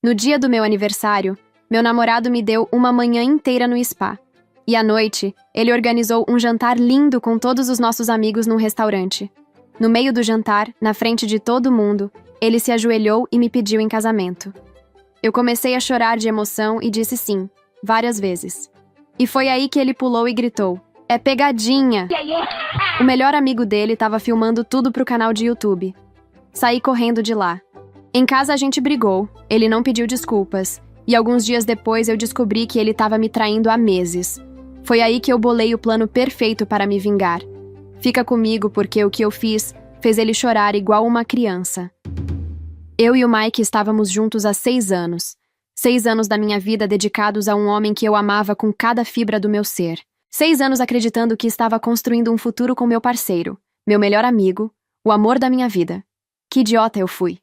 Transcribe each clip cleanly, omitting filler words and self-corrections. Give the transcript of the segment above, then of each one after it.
No dia do meu aniversário, meu namorado me deu uma manhã inteira no spa. E à noite, ele organizou um jantar lindo com todos os nossos amigos num restaurante. No meio do jantar, na frente de todo mundo, ele se ajoelhou e me pediu em casamento. Eu comecei a chorar de emoção e disse sim, várias vezes. E foi aí que ele pulou e gritou: "É pegadinha!" O melhor amigo dele estava filmando tudo pro canal de YouTube. Saí correndo de lá. Em casa a gente brigou, ele não pediu desculpas, e alguns dias depois eu descobri que ele estava me traindo há meses. Foi aí que eu bolei o plano perfeito para me vingar. Fica comigo porque o que eu fiz fez ele chorar igual uma criança. Eu e o Mike estávamos juntos há 6 anos. 6 anos da minha vida dedicados a um homem que eu amava com cada fibra do meu ser. 6 anos acreditando que estava construindo um futuro com meu parceiro, meu melhor amigo, o amor da minha vida. Que idiota eu fui.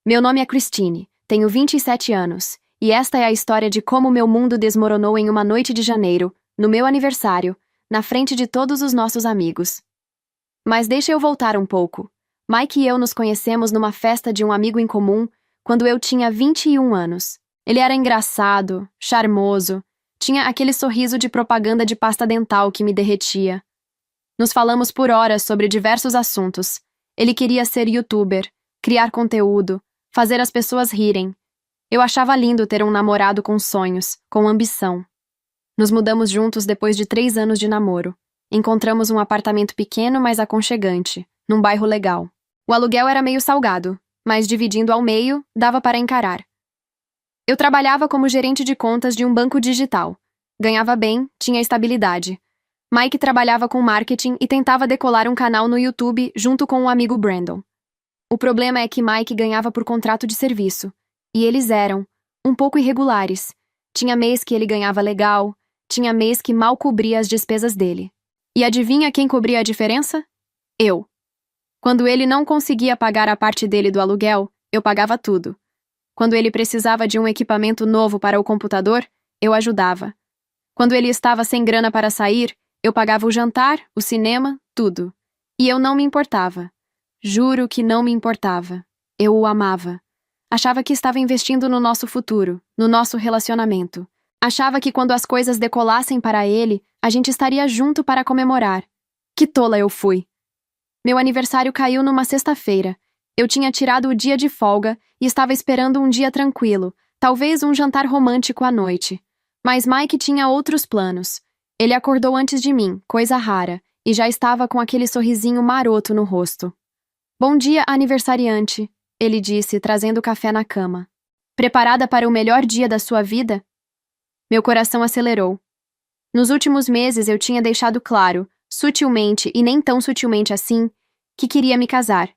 Meu nome é Christine, tenho 27 anos, e esta é a história de como meu mundo desmoronou em uma noite de janeiro, no meu aniversário, na frente de todos os nossos amigos. Mas deixa eu voltar um pouco. Mike e eu nos conhecemos numa festa de um amigo em comum quando eu tinha 21 anos. Ele era engraçado, charmoso, tinha aquele sorriso de propaganda de pasta dental que me derretia. Nos falamos por horas sobre diversos assuntos. Ele queria ser youtuber, criar conteúdo, fazer as pessoas rirem. Eu achava lindo ter um namorado com sonhos, com ambição. Nos mudamos juntos depois de 3 anos de namoro. Encontramos um apartamento pequeno, mas aconchegante, num bairro legal. O aluguel era meio salgado, mas dividindo ao meio, dava para encarar. Eu trabalhava como gerente de contas de um banco digital. Ganhava bem, tinha estabilidade. Mike trabalhava com marketing e tentava decolar um canal no YouTube junto com o amigo Brandon. O problema é que Mike ganhava por contrato de serviço. E eles eram um pouco irregulares. Tinha mês que ele ganhava legal, tinha mês que mal cobria as despesas dele. E adivinha quem cobria a diferença? Eu. Quando ele não conseguia pagar a parte dele do aluguel, eu pagava tudo. Quando ele precisava de um equipamento novo para o computador, eu ajudava. Quando ele estava sem grana para sair, eu pagava o jantar, o cinema, tudo. E eu não me importava. Juro que não me importava. Eu o amava. Achava que estava investindo no nosso futuro, no nosso relacionamento. Achava que quando as coisas decolassem para ele, a gente estaria junto para comemorar. Que tola eu fui. Meu aniversário caiu numa sexta-feira. Eu tinha tirado o dia de folga e estava esperando um dia tranquilo, talvez um jantar romântico à noite. Mas Mike tinha outros planos. Ele acordou antes de mim, coisa rara, e já estava com aquele sorrisinho maroto no rosto. "Bom dia, aniversariante", ele disse, trazendo café na cama. "Preparada para o melhor dia da sua vida?" Meu coração acelerou. Nos últimos meses eu tinha deixado claro, sutilmente e nem tão sutilmente assim, que queria me casar.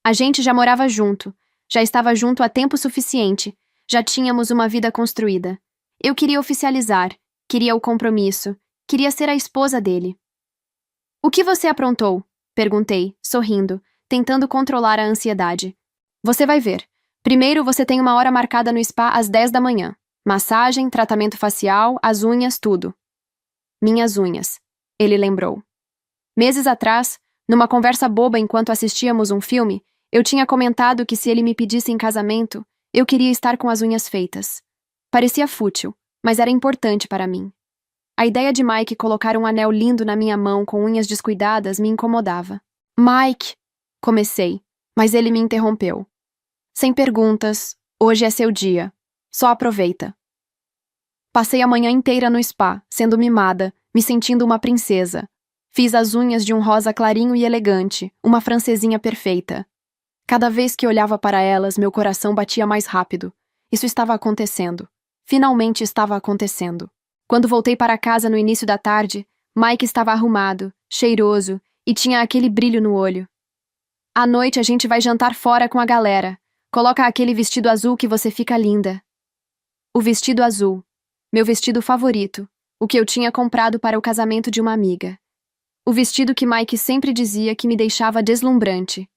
A gente já morava junto, já estava junto há tempo suficiente, já tínhamos uma vida construída. Eu queria oficializar, queria o compromisso, queria ser a esposa dele. "O que você aprontou?", perguntei, sorrindo, tentando controlar a ansiedade. "Você vai ver. Primeiro você tem uma hora marcada no spa às 10 da manhã. Massagem, tratamento facial, as unhas, tudo." "Minhas unhas", ele lembrou. Meses atrás, numa conversa boba enquanto assistíamos um filme, eu tinha comentado que se ele me pedisse em casamento, eu queria estar com as unhas feitas. Parecia fútil, mas era importante para mim. A ideia de Mike colocar um anel lindo na minha mão com unhas descuidadas me incomodava. "Mike", comecei, mas ele me interrompeu. "Sem perguntas, hoje é seu dia. Só aproveita." Passei a manhã inteira no spa, sendo mimada, me sentindo uma princesa. Fiz as unhas de um rosa clarinho e elegante, uma francesinha perfeita. Cada vez que olhava para elas, meu coração batia mais rápido. Isso estava acontecendo. Finalmente estava acontecendo. Quando voltei para casa no início da tarde, Mike estava arrumado, cheiroso e tinha aquele brilho no olho. "À noite a gente vai jantar fora com a galera. Coloca aquele vestido azul que você fica linda." O vestido azul. Meu vestido favorito. O que eu tinha comprado para o casamento de uma amiga. O vestido que Mike sempre dizia que me deixava deslumbrante.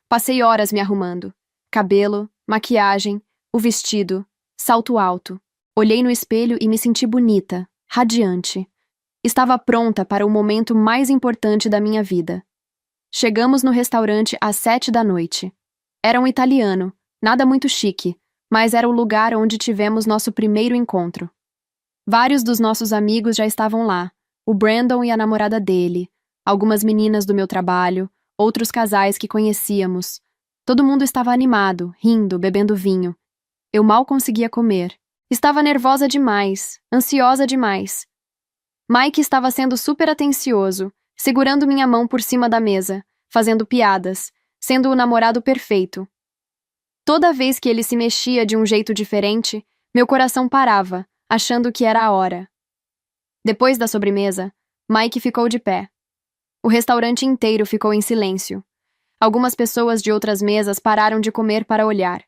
Passei horas me arrumando. Cabelo, maquiagem, o vestido, salto alto. Olhei no espelho e me senti bonita, radiante. Estava pronta para o momento mais importante da minha vida. Chegamos no restaurante às 7 da noite. Era um italiano, nada muito chique, mas era o lugar onde tivemos nosso primeiro encontro. Vários dos nossos amigos já estavam lá, o Brandon e a namorada dele, algumas meninas do meu trabalho, outros casais que conhecíamos. Todo mundo estava animado, rindo, bebendo vinho. Eu mal conseguia comer. Estava nervosa demais, ansiosa demais. Mike estava sendo super atencioso, segurando minha mão por cima da mesa, fazendo piadas, sendo o namorado perfeito. Toda vez que ele se mexia de um jeito diferente, meu coração parava, achando que era a hora. Depois da sobremesa, Mike ficou de pé. O restaurante inteiro ficou em silêncio. Algumas pessoas de outras mesas pararam de comer para olhar.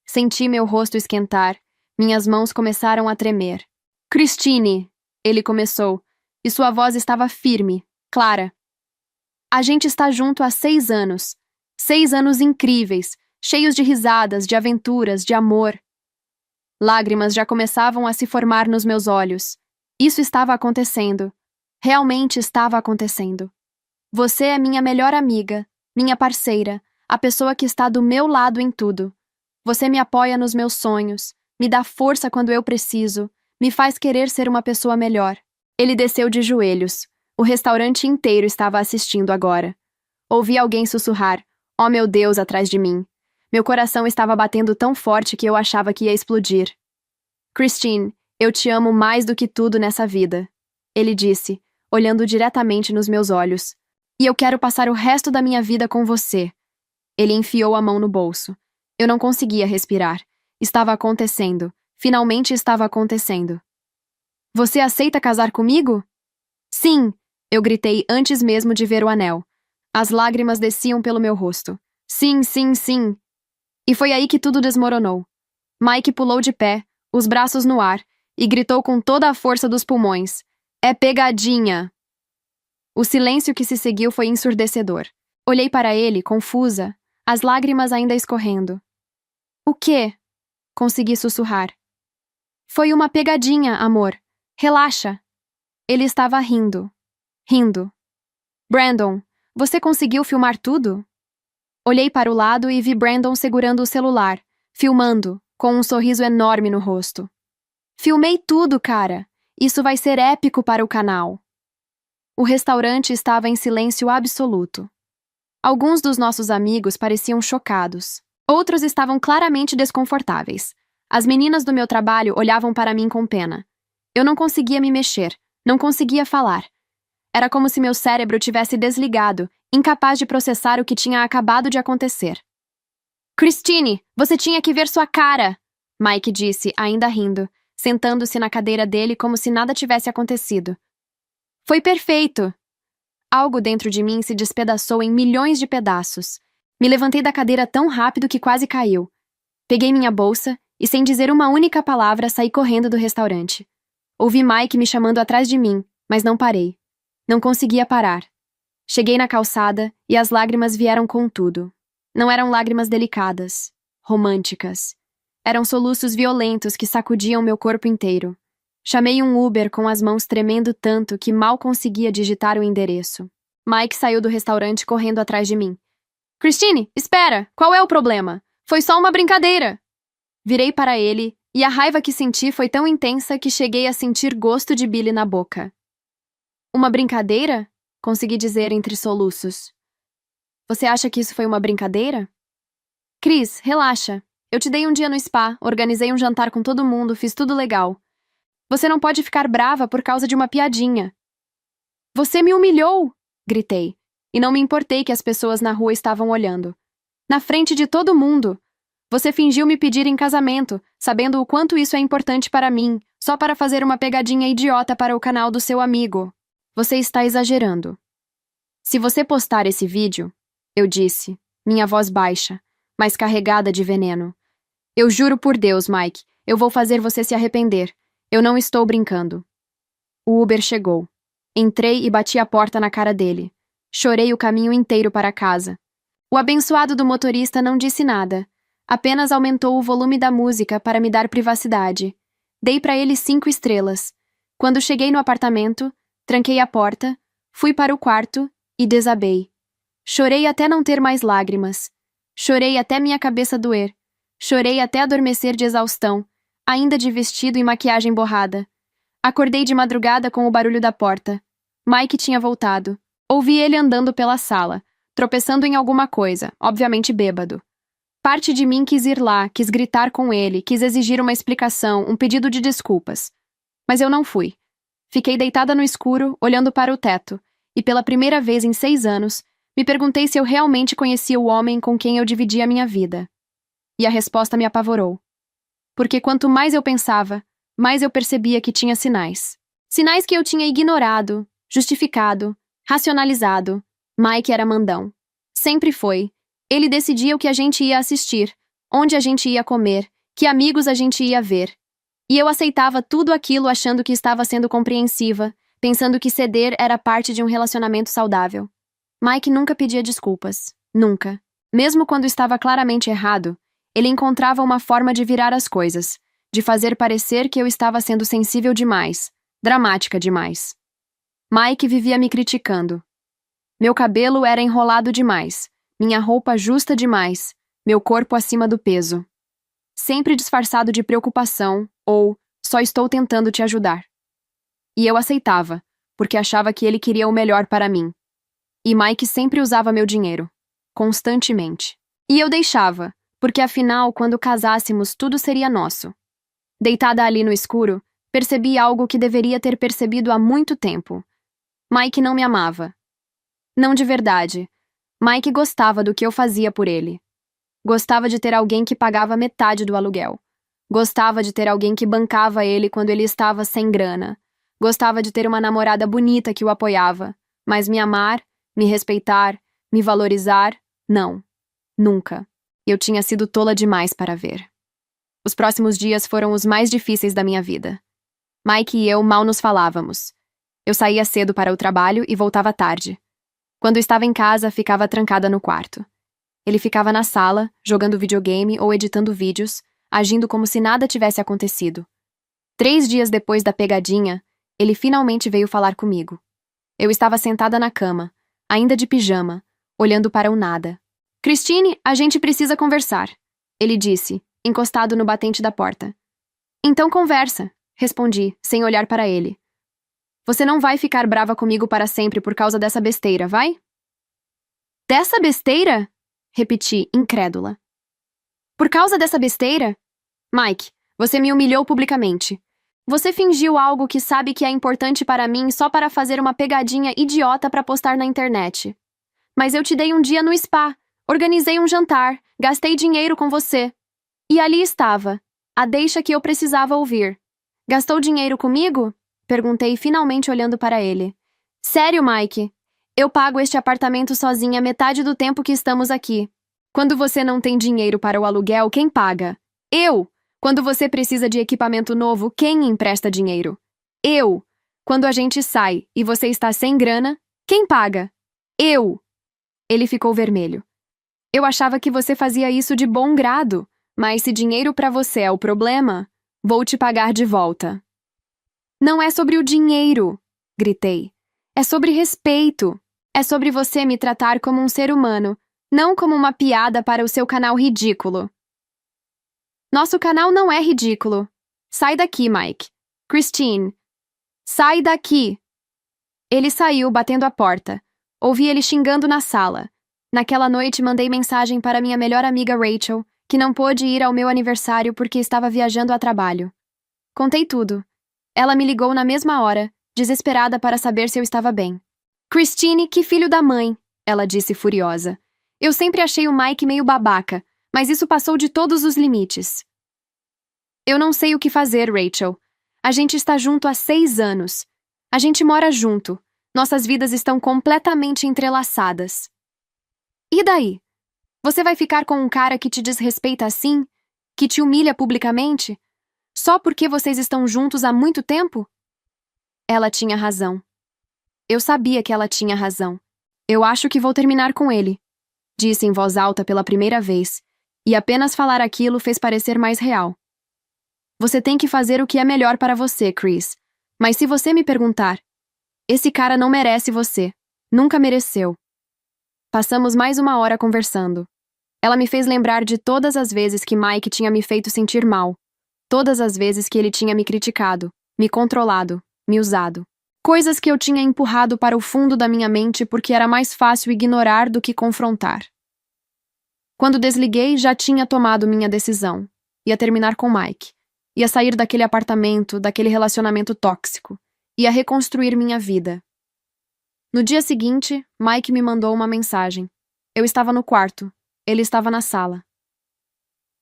Senti meu rosto esquentar. Minhas mãos começaram a tremer. Christine, ele começou, e sua voz estava firme, clara. A gente está junto há 6 anos. 6 anos incríveis, cheios de risadas, de aventuras, de amor. Lágrimas já começavam a se formar nos meus olhos. Isso estava acontecendo. Realmente estava acontecendo. Você é minha melhor amiga, minha parceira, a pessoa que está do meu lado em tudo. Você me apoia nos meus sonhos, me dá força quando eu preciso, me faz querer ser uma pessoa melhor. Ele desceu de joelhos. O restaurante inteiro estava assistindo agora. Ouvi alguém sussurrar, "Oh meu Deus", atrás de mim. Meu coração estava batendo tão forte que eu achava que ia explodir. Christine, eu te amo mais do que tudo nessa vida. Ele disse, olhando diretamente nos meus olhos. E eu quero passar o resto da minha vida com você. Ele enfiou a mão no bolso. Eu não conseguia respirar. Estava acontecendo. Finalmente estava acontecendo. Você aceita casar comigo? Sim, eu gritei antes mesmo de ver o anel. As lágrimas desciam pelo meu rosto. Sim, sim, sim. E foi aí que tudo desmoronou. Mike pulou de pé, os braços no ar, e gritou com toda a força dos pulmões. É pegadinha! O silêncio que se seguiu foi ensurdecedor. Olhei para ele, confusa, as lágrimas ainda escorrendo. O quê? Consegui sussurrar. Foi uma pegadinha, amor. Relaxa. Ele estava rindo. Rindo. Brandon, você conseguiu filmar tudo? Olhei para o lado e vi Brandon segurando o celular, filmando, com um sorriso enorme no rosto. Filmei tudo, cara. Isso vai ser épico para o canal. O restaurante estava em silêncio absoluto. Alguns dos nossos amigos pareciam chocados. Outros estavam claramente desconfortáveis. As meninas do meu trabalho olhavam para mim com pena. Eu não conseguia me mexer, não conseguia falar. Era como se meu cérebro tivesse desligado, incapaz de processar o que tinha acabado de acontecer. Christine, você tinha que ver sua cara! Mike disse, ainda rindo, sentando-se na cadeira dele como se nada tivesse acontecido. Foi perfeito! Algo dentro de mim se despedaçou em milhões de pedaços. Me levantei da cadeira tão rápido que quase caiu. Peguei minha bolsa e, sem dizer uma única palavra, saí correndo do restaurante. Ouvi Mike me chamando atrás de mim, mas não parei. Não conseguia parar. Cheguei na calçada e as lágrimas vieram com tudo. Não eram lágrimas delicadas, românticas. Eram soluços violentos que sacudiam meu corpo inteiro. Chamei um Uber com as mãos tremendo tanto que mal conseguia digitar o endereço. Mike saiu do restaurante correndo atrás de mim. Christine, espera! Qual é o problema? Foi só uma brincadeira! Virei para ele e a raiva que senti foi tão intensa que cheguei a sentir gosto de bile na boca. Uma brincadeira? Consegui dizer entre soluços. Você acha que isso foi uma brincadeira? Chris, relaxa. Eu te dei um dia no spa, organizei um jantar com todo mundo, fiz tudo legal. Você não pode ficar brava por causa de uma piadinha. Você me humilhou! Gritei. E não me importei que as pessoas na rua estavam olhando. Na frente de todo mundo. Você fingiu me pedir em casamento, sabendo o quanto isso é importante para mim, só para fazer uma pegadinha idiota para o canal do seu amigo. Você está exagerando. Se você postar esse vídeo, eu disse, minha voz baixa, mas carregada de veneno. Eu juro por Deus, Mike, eu vou fazer você se arrepender. Eu não estou brincando. O Uber chegou. Entrei e bati a porta na cara dele. Chorei o caminho inteiro para casa. O abençoado do motorista não disse nada. Apenas aumentou o volume da música para me dar privacidade. Dei para ele 5 estrelas. Quando cheguei no apartamento, tranquei a porta, fui para o quarto e desabei. Chorei até não ter mais lágrimas. Chorei até minha cabeça doer. Chorei até adormecer de exaustão, ainda de vestido e maquiagem borrada. Acordei de madrugada com o barulho da porta. Mike tinha voltado. Ouvi ele andando pela sala, tropeçando em alguma coisa, obviamente bêbado. Parte de mim quis ir lá, quis gritar com ele, quis exigir uma explicação, um pedido de desculpas. Mas eu não fui. Fiquei deitada no escuro, olhando para o teto, e pela primeira vez em 6 anos, me perguntei se eu realmente conhecia o homem com quem eu dividia minha vida. E a resposta me apavorou. Porque quanto mais eu pensava, mais eu percebia que tinha sinais. Sinais que eu tinha ignorado, justificado, racionalizado. Mike era mandão. Sempre foi. Ele decidia o que a gente ia assistir, onde a gente ia comer, que amigos a gente ia ver. E eu aceitava tudo aquilo achando que estava sendo compreensiva, pensando que ceder era parte de um relacionamento saudável. Mike nunca pedia desculpas. Nunca. Mesmo quando estava claramente errado, ele encontrava uma forma de virar as coisas, de fazer parecer que eu estava sendo sensível demais, dramática demais. Mike vivia me criticando. Meu cabelo era enrolado demais, minha roupa justa demais, meu corpo acima do peso. Sempre disfarçado de preocupação ou só estou tentando te ajudar. E eu aceitava, porque achava que ele queria o melhor para mim. E Mike sempre usava meu dinheiro, constantemente. E eu deixava, porque afinal, quando casássemos, tudo seria nosso. Deitada ali no escuro, percebi algo que deveria ter percebido há muito tempo. Mike não me amava. Não de verdade. Mike gostava do que eu fazia por ele. Gostava de ter alguém que pagava metade do aluguel. Gostava de ter alguém que bancava ele quando ele estava sem grana. Gostava de ter uma namorada bonita que o apoiava. Mas me amar, me respeitar, me valorizar, não. Nunca. Eu tinha sido tola demais para ver. Os próximos dias foram os mais difíceis da minha vida. Mike e eu mal nos falávamos. Eu saía cedo para o trabalho e voltava tarde. Quando estava em casa, ficava trancada no quarto. Ele ficava na sala, jogando videogame ou editando vídeos, agindo como se nada tivesse acontecido. 3 dias depois da pegadinha, ele finalmente veio falar comigo. Eu estava sentada na cama, ainda de pijama, olhando para o nada. Christine, a gente precisa conversar, ele disse, encostado no batente da porta. Então conversa, respondi, sem olhar para ele. Você não vai ficar brava comigo para sempre por causa dessa besteira, vai? Dessa besteira? Repeti, incrédula. Por causa dessa besteira? Mike, você me humilhou publicamente. Você fingiu algo que sabe que é importante para mim só para fazer uma pegadinha idiota para postar na internet. Mas eu te dei um dia no spa. Organizei um jantar, gastei dinheiro com você. E ali estava, a deixa que eu precisava ouvir. Gastou dinheiro comigo? Perguntei finalmente olhando para ele. Sério, Mike? Eu pago este apartamento sozinha metade do tempo que estamos aqui. Quando você não tem dinheiro para o aluguel, quem paga? Eu! Quando você precisa de equipamento novo, quem empresta dinheiro? Eu! Quando a gente sai e você está sem grana, quem paga? Eu! Ele ficou vermelho. Eu achava que você fazia isso de bom grado, mas se dinheiro para você é o problema, vou te pagar de volta. Não é sobre o dinheiro, gritei. É sobre respeito. É sobre você me tratar como um ser humano, não como uma piada para o seu canal ridículo. Nosso canal não é ridículo. Sai daqui, Mike. Christine. Sai daqui. Ele saiu, batendo a porta. Ouvi ele xingando na sala. Naquela noite, mandei mensagem para minha melhor amiga Rachel, que não pôde ir ao meu aniversário porque estava viajando a trabalho. Contei tudo. Ela me ligou na mesma hora, desesperada para saber se eu estava bem. Christine, que filho da mãe, ela disse furiosa. Eu sempre achei o Mike meio babaca, mas isso passou de todos os limites. Eu não sei o que fazer, Rachel. A gente está junto há 6 anos. A gente mora junto. Nossas vidas estão completamente entrelaçadas. E daí? Você vai ficar com um cara que te desrespeita assim? Que te humilha publicamente? Só porque vocês estão juntos há muito tempo? Ela tinha razão. Eu sabia que ela tinha razão. Eu acho que vou terminar com ele, disse em voz alta pela primeira vez, e apenas falar aquilo fez parecer mais real. Você tem que fazer o que é melhor para você, Chris. Mas se você me perguntar, esse cara não merece você. Nunca mereceu. Passamos mais 1 hora conversando. Ela me fez lembrar de todas as vezes que Mike tinha me feito sentir mal, todas as vezes que ele tinha me criticado, me controlado, me usado. Coisas que eu tinha empurrado para o fundo da minha mente porque era mais fácil ignorar do que confrontar. Quando desliguei, já tinha tomado minha decisão. Ia terminar com Mike. Ia sair daquele apartamento, daquele relacionamento tóxico. Ia reconstruir minha vida. No dia seguinte, Mike me mandou uma mensagem. Eu estava no quarto. Ele estava na sala.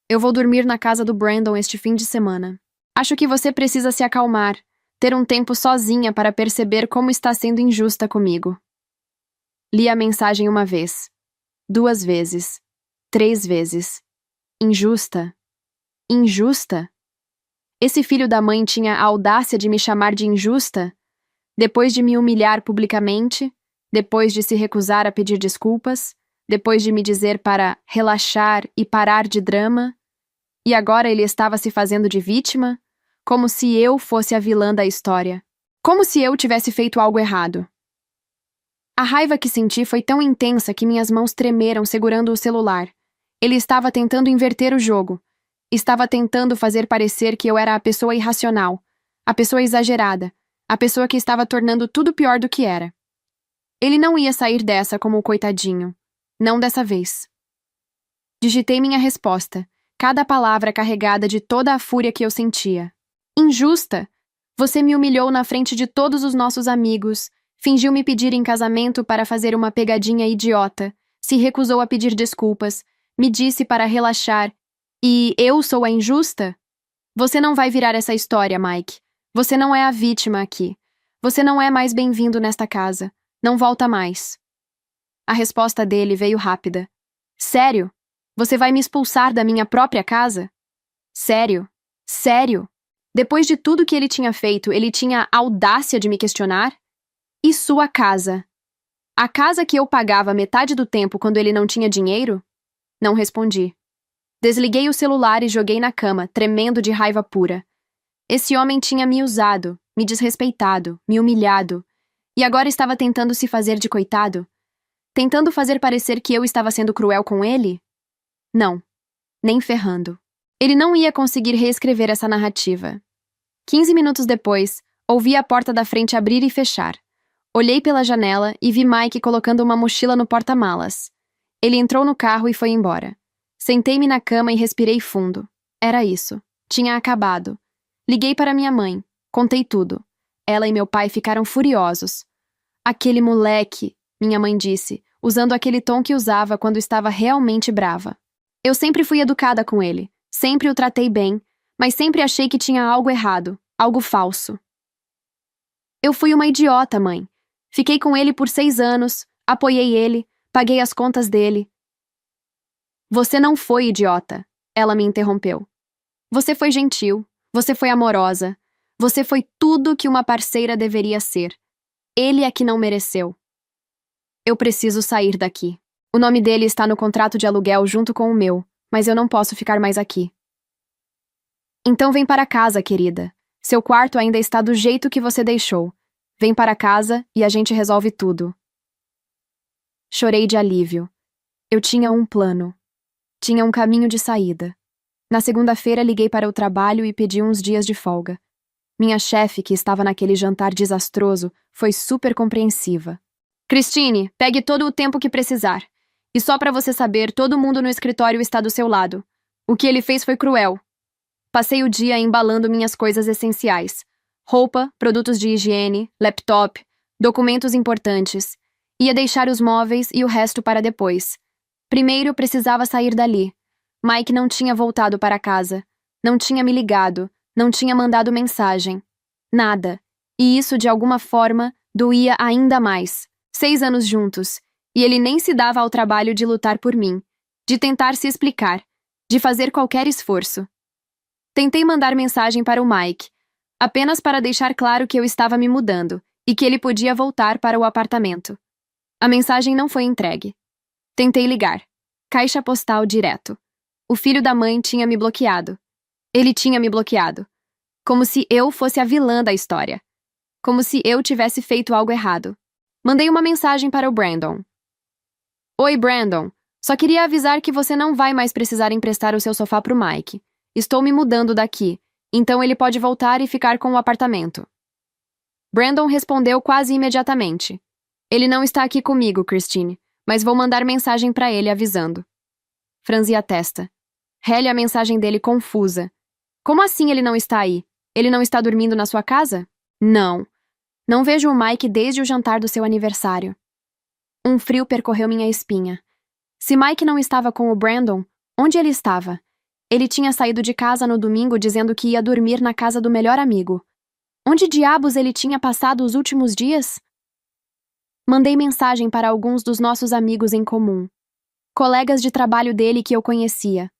Eu vou dormir na casa do Brandon este fim de semana. Acho que você precisa se acalmar, ter um tempo sozinha para perceber como está sendo injusta comigo. Li a mensagem uma vez, 2 vezes, 3 vezes. Injusta? Injusta? Esse filho da mãe tinha a audácia de me chamar de injusta? Depois de me humilhar publicamente, depois de se recusar a pedir desculpas, depois de me dizer para relaxar e parar de drama, e agora ele estava se fazendo de vítima, como se eu fosse a vilã da história, como se eu tivesse feito algo errado. A raiva que senti foi tão intensa que minhas mãos tremeram segurando o celular. Ele estava tentando inverter o jogo. Estava tentando fazer parecer que eu era a pessoa irracional, a pessoa exagerada, a pessoa que estava tornando tudo pior do que era. Ele não ia sair dessa como o coitadinho. Não dessa vez. Digitei minha resposta, cada palavra carregada de toda a fúria que eu sentia. Injusta! Você me humilhou na frente de todos os nossos amigos, fingiu me pedir em casamento para fazer uma pegadinha idiota, se recusou a pedir desculpas, me disse para relaxar, e eu sou a injusta? Você não vai virar essa história, Mike. Você não é a vítima aqui. Você não é mais bem-vindo nesta casa. Não volta mais. A resposta dele veio rápida. Sério? Você vai me expulsar da minha própria casa? Sério? Sério? Depois de tudo que ele tinha feito, ele tinha a audácia de me questionar? E sua casa? A casa que eu pagava metade do tempo quando ele não tinha dinheiro? Não respondi. Desliguei o celular e joguei na cama, tremendo de raiva pura. Esse homem tinha me usado, me desrespeitado, me humilhado, e agora estava tentando se fazer de coitado? Tentando fazer parecer que eu estava sendo cruel com ele? Não, nem ferrando. Ele não ia conseguir reescrever essa narrativa. 15 minutos depois, ouvi a porta da frente abrir e fechar. Olhei pela janela e vi Mike colocando uma mochila no porta-malas. Ele entrou no carro e foi embora. Sentei-me na cama e respirei fundo. Era isso. Tinha acabado. Liguei para minha mãe. Contei tudo. Ela e meu pai ficaram furiosos. Aquele moleque, minha mãe disse, usando aquele tom que usava quando estava realmente brava. Eu sempre fui educada com ele. Sempre o tratei bem, mas sempre achei que tinha algo errado, algo falso. Eu fui uma idiota, mãe. Fiquei com ele por 6 anos, apoiei ele, paguei as contas dele. Você não foi idiota, ela me interrompeu. Você foi gentil, você foi amorosa, você foi tudo que uma parceira deveria ser. Ele é que não mereceu. Eu preciso sair daqui. O nome dele está no contrato de aluguel junto com o meu, mas eu não posso ficar mais aqui. Então vem para casa, querida. Seu quarto ainda está do jeito que você deixou. Vem para casa e a gente resolve tudo. Chorei de alívio. Eu tinha um plano. Tinha um caminho de saída. Na segunda-feira liguei para o trabalho e pedi uns dias de folga. Minha chefe, que estava naquele jantar desastroso, foi super compreensiva. Christine, pegue todo o tempo que precisar. E só para você saber, todo mundo no escritório está do seu lado. O que ele fez foi cruel. Passei o dia embalando minhas coisas essenciais. Roupa, produtos de higiene, laptop, documentos importantes. Ia deixar os móveis e o resto para depois. Primeiro precisava sair dali. Mike não tinha voltado para casa. Não tinha me ligado. Não tinha mandado mensagem. Nada. E isso, de alguma forma, doía ainda mais. 6 anos juntos. E ele nem se dava ao trabalho de lutar por mim. De tentar se explicar. De fazer qualquer esforço. Tentei mandar mensagem para o Mike. Apenas para deixar claro que eu estava me mudando. E que ele podia voltar para o apartamento. A mensagem não foi entregue. Tentei ligar. Caixa postal direto. O filho da mãe tinha me bloqueado. Ele tinha me bloqueado. Como se eu fosse a vilã da história. Como se eu tivesse feito algo errado. Mandei uma mensagem para o Brandon. Oi, Brandon. Só queria avisar que você não vai mais precisar emprestar o seu sofá pro Mike. Estou me mudando daqui, então ele pode voltar e ficar com o apartamento. Brandon respondeu quase imediatamente. Ele não está aqui comigo, Christine, mas vou mandar mensagem para ele avisando. Franzi a testa. Rele a mensagem dele confusa. Como assim ele não está aí? Ele não está dormindo na sua casa? Não. Não vejo o Mike desde o jantar do seu aniversário. Um frio percorreu minha espinha. Se Mike não estava com o Brandon, onde ele estava? Ele tinha saído de casa no domingo dizendo que ia dormir na casa do melhor amigo. Onde diabos ele tinha passado os últimos dias? Mandei mensagem para alguns dos nossos amigos em comum. Colegas de trabalho dele que eu conhecia.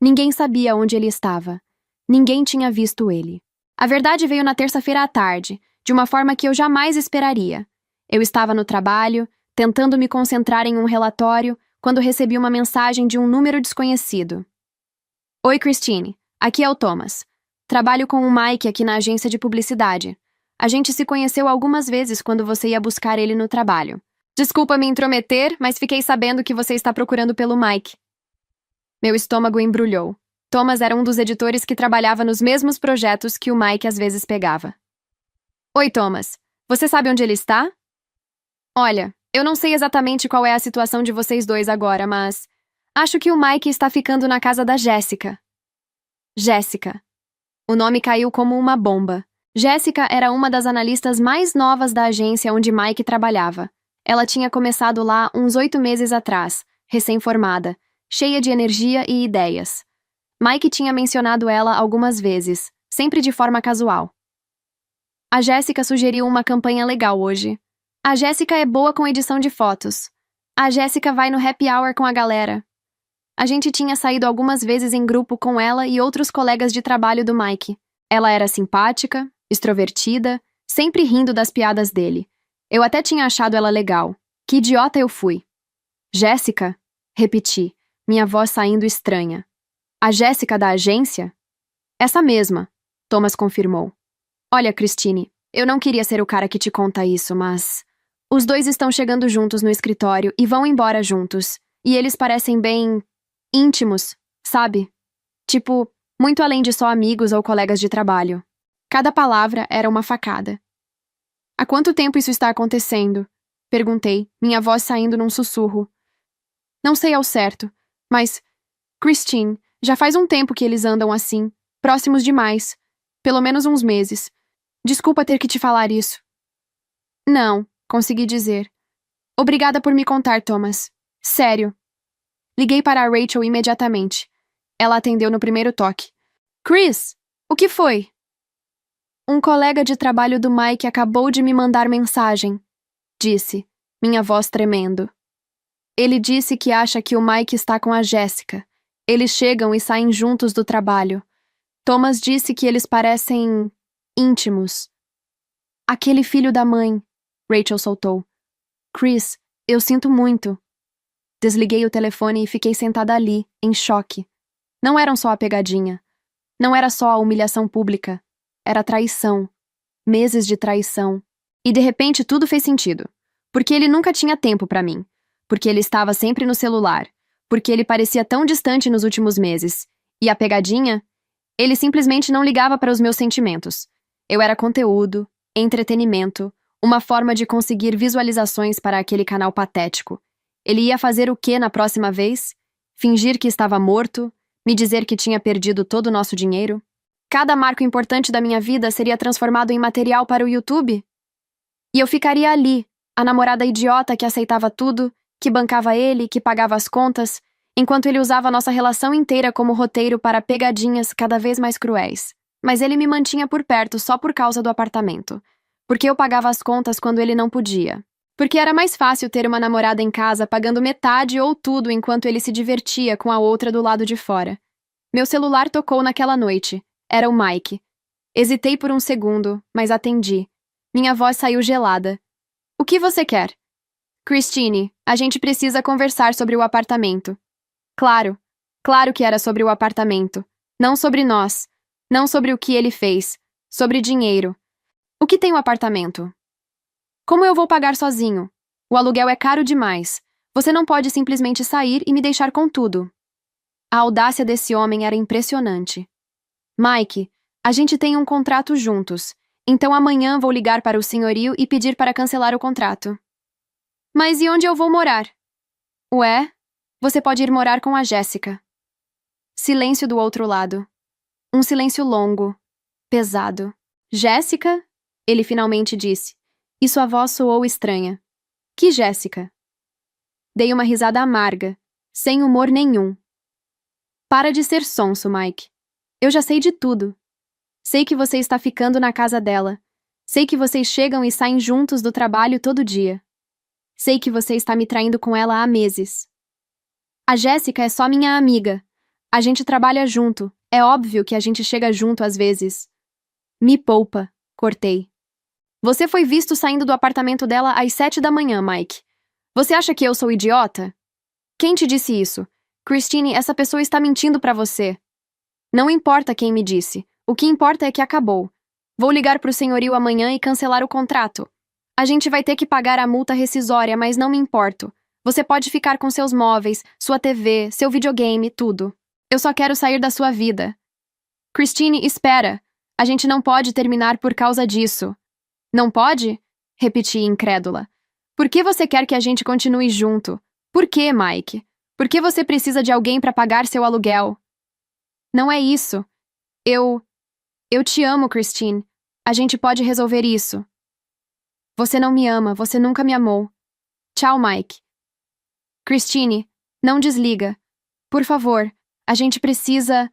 Ninguém sabia onde ele estava. Ninguém tinha visto ele. A verdade veio na terça-feira à tarde, de uma forma que eu jamais esperaria. Eu estava no trabalho, tentando me concentrar em um relatório, quando recebi uma mensagem de um número desconhecido. Oi, Christine. Aqui é o Thomas. Trabalho com o Mike aqui na agência de publicidade. A gente se conheceu algumas vezes quando você ia buscar ele no trabalho. Desculpa me intrometer, mas fiquei sabendo que você está procurando pelo Mike. Meu estômago embrulhou. Thomas era um dos editores que trabalhava nos mesmos projetos que o Mike às vezes pegava. Oi, Thomas. Você sabe onde ele está? Olha, eu não sei exatamente qual é a situação de vocês dois agora, mas acho que o Mike está ficando na casa da Jéssica. Jéssica. O nome caiu como uma bomba. Jéssica era uma das analistas mais novas da agência onde Mike trabalhava. Ela tinha começado lá uns 8 meses atrás, recém-formada, cheia de energia e ideias. Mike tinha mencionado ela algumas vezes, sempre de forma casual. A Jéssica sugeriu uma campanha legal hoje. A Jéssica é boa com edição de fotos. A Jéssica vai no happy hour com a galera. A gente tinha saído algumas vezes em grupo com ela e outros colegas de trabalho do Mike. Ela era simpática, extrovertida, sempre rindo das piadas dele. Eu até tinha achado ela legal. Que idiota eu fui. Jéssica? Repeti, minha voz saindo estranha. A Jéssica da agência? Essa mesma, Thomas confirmou. Olha, Christine, eu não queria ser o cara que te conta isso, mas os dois estão chegando juntos no escritório e vão embora juntos. E eles parecem bem íntimos, sabe? Tipo, muito além de só amigos ou colegas de trabalho. Cada palavra era uma facada. Há quanto tempo isso está acontecendo? Perguntei, minha voz saindo num sussurro. Não sei ao certo, mas, Christine, já faz um tempo que eles andam assim, próximos demais. Pelo menos uns meses. Desculpa ter que te falar isso. Não, consegui dizer. Obrigada por me contar, Thomas. Sério. Liguei para a Rachel imediatamente. Ela atendeu no primeiro toque. Chris, o que foi? Um colega de trabalho do Mike acabou de me mandar mensagem, disse, minha voz tremendo. Ele disse que acha que o Mike está com a Jéssica. Eles chegam e saem juntos do trabalho. Thomas disse que eles parecem íntimos. Aquele filho da mãe, Rachel soltou. Chris, eu sinto muito. Desliguei o telefone e fiquei sentada ali, em choque. Não eram só a pegadinha. Não era só a humilhação pública. Era traição. Meses de traição. E de repente tudo fez sentido. Porque ele nunca tinha tempo pra mim. Porque ele estava sempre no celular. Porque ele parecia tão distante nos últimos meses. E a pegadinha? Ele simplesmente não ligava para os meus sentimentos. Eu era conteúdo, entretenimento, uma forma de conseguir visualizações para aquele canal patético. Ele ia fazer o quê na próxima vez? Fingir que estava morto? Me dizer que tinha perdido todo o nosso dinheiro? Cada marco importante da minha vida seria transformado em material para o YouTube? E eu ficaria ali, a namorada idiota que aceitava tudo, que bancava ele, que pagava as contas, enquanto ele usava a nossa relação inteira como roteiro para pegadinhas cada vez mais cruéis. Mas ele me mantinha por perto só por causa do apartamento. Porque eu pagava as contas quando ele não podia. Porque era mais fácil ter uma namorada em casa pagando metade ou tudo enquanto ele se divertia com a outra do lado de fora. Meu celular tocou naquela noite. Era o Mike. Hesitei por um segundo, mas atendi. Minha voz saiu gelada. O que você quer? Christine, a gente precisa conversar sobre o apartamento. Claro. Claro que era sobre o apartamento. Não sobre nós. Não sobre o que ele fez. Sobre dinheiro. O que tem o apartamento? Como eu vou pagar sozinho? O aluguel é caro demais. Você não pode simplesmente sair e me deixar com tudo. A audácia desse homem era impressionante. Mike, a gente tem um contrato juntos, então amanhã vou ligar para o senhorio e pedir para cancelar o contrato. Mas e onde eu vou morar? Ué, você pode ir morar com a Jéssica. Silêncio do outro lado. Um silêncio longo, pesado. Jéssica? Ele finalmente disse, e sua voz soou estranha. Que Jéssica? Dei uma risada amarga, sem humor nenhum. Para de ser sonso, Mike. Eu já sei de tudo. Sei que você está ficando na casa dela. Sei que vocês chegam e saem juntos do trabalho todo dia. Sei que você está me traindo com ela há meses. A Jéssica é só minha amiga. A gente trabalha junto. É óbvio que a gente chega junto às vezes. Me poupa, cortei. Você foi visto saindo do apartamento dela às 7 da manhã, Mike. Você acha que eu sou idiota? Quem te disse isso? Christine, essa pessoa está mentindo pra você. Não importa quem me disse. O que importa é que acabou. Vou ligar pro senhorio amanhã e cancelar o contrato. A gente vai ter que pagar a multa rescisória, mas não me importo. Você pode ficar com seus móveis, sua TV, seu videogame, tudo. Eu só quero sair da sua vida. Christine, espera. A gente não pode terminar por causa disso. Não pode? Repeti, incrédula. Por que você quer que a gente continue junto? Por que, Mike? Por que você precisa de alguém para pagar seu aluguel? Não é isso. Eu te amo, Christine. A gente pode resolver isso. Você não me ama, você nunca me amou. Tchau, Mike. Christine, não desliga. Por favor, a gente precisa...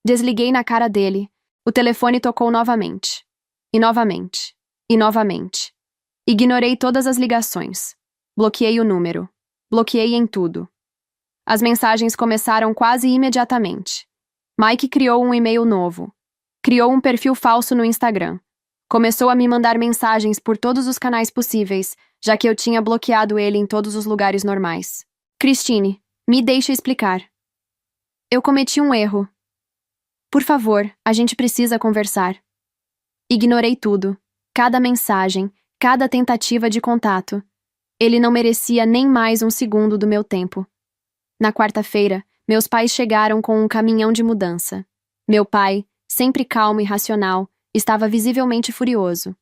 Desliguei na cara dele. O telefone tocou novamente. E novamente. E novamente. Ignorei todas as ligações. Bloqueei o número. Bloqueei em tudo. As mensagens começaram quase imediatamente. Mike criou um e-mail novo. Criou um perfil falso no Instagram. Começou a me mandar mensagens por todos os canais possíveis, já que eu tinha bloqueado ele em todos os lugares normais. Christine, me deixe explicar. Eu cometi um erro. Por favor, a gente precisa conversar. Ignorei tudo. Cada mensagem, cada tentativa de contato. Ele não merecia nem mais um segundo do meu tempo. Na quarta-feira, meus pais chegaram com um caminhão de mudança. Meu pai, sempre calmo e racional, estava visivelmente furioso.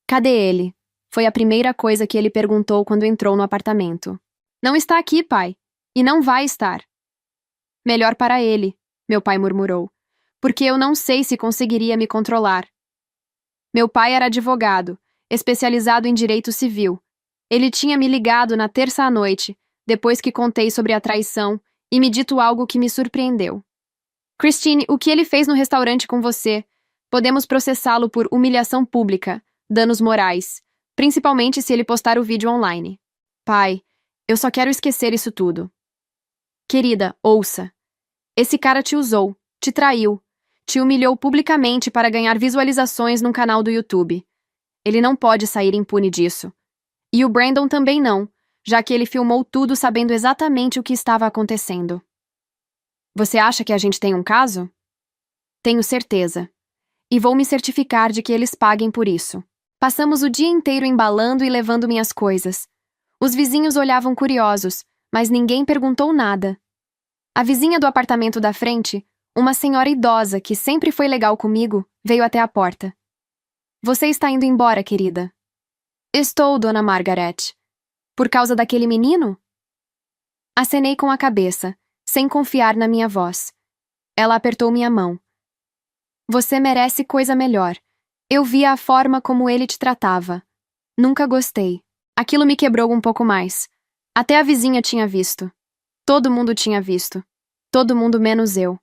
Cadê ele? Foi a primeira coisa que ele perguntou quando entrou no apartamento. Não está aqui, pai. E não vai estar. Melhor para ele, meu pai murmurou, porque eu não sei se conseguiria me controlar. Meu pai era advogado, especializado em direito civil. Ele tinha me ligado na terça à noite, depois que contei sobre a traição, e me dito algo que me surpreendeu. Christine, o que ele fez no restaurante com você? Podemos processá-lo por humilhação pública, danos morais, principalmente se ele postar o vídeo online. Pai, eu só quero esquecer isso tudo. Querida, ouça. Esse cara te usou, te traiu, te humilhou publicamente para ganhar visualizações num canal do YouTube. Ele não pode sair impune disso. E o Brandon também não, já que ele filmou tudo sabendo exatamente o que estava acontecendo. Você acha que a gente tem um caso? Tenho certeza. E vou me certificar de que eles paguem por isso. Passamos o dia inteiro embalando e levando minhas coisas. Os vizinhos olhavam curiosos, mas ninguém perguntou nada. A vizinha do apartamento da frente, uma senhora idosa que sempre foi legal comigo, veio até a porta. Você está indo embora, querida? Estou, dona Margaret. Por causa daquele menino? Acenei com a cabeça, sem confiar na minha voz. Ela apertou minha mão. Você merece coisa melhor. Eu via a forma como ele te tratava. Nunca gostei. Aquilo me quebrou um pouco mais. Até a vizinha tinha visto. Todo mundo tinha visto. Todo mundo menos eu.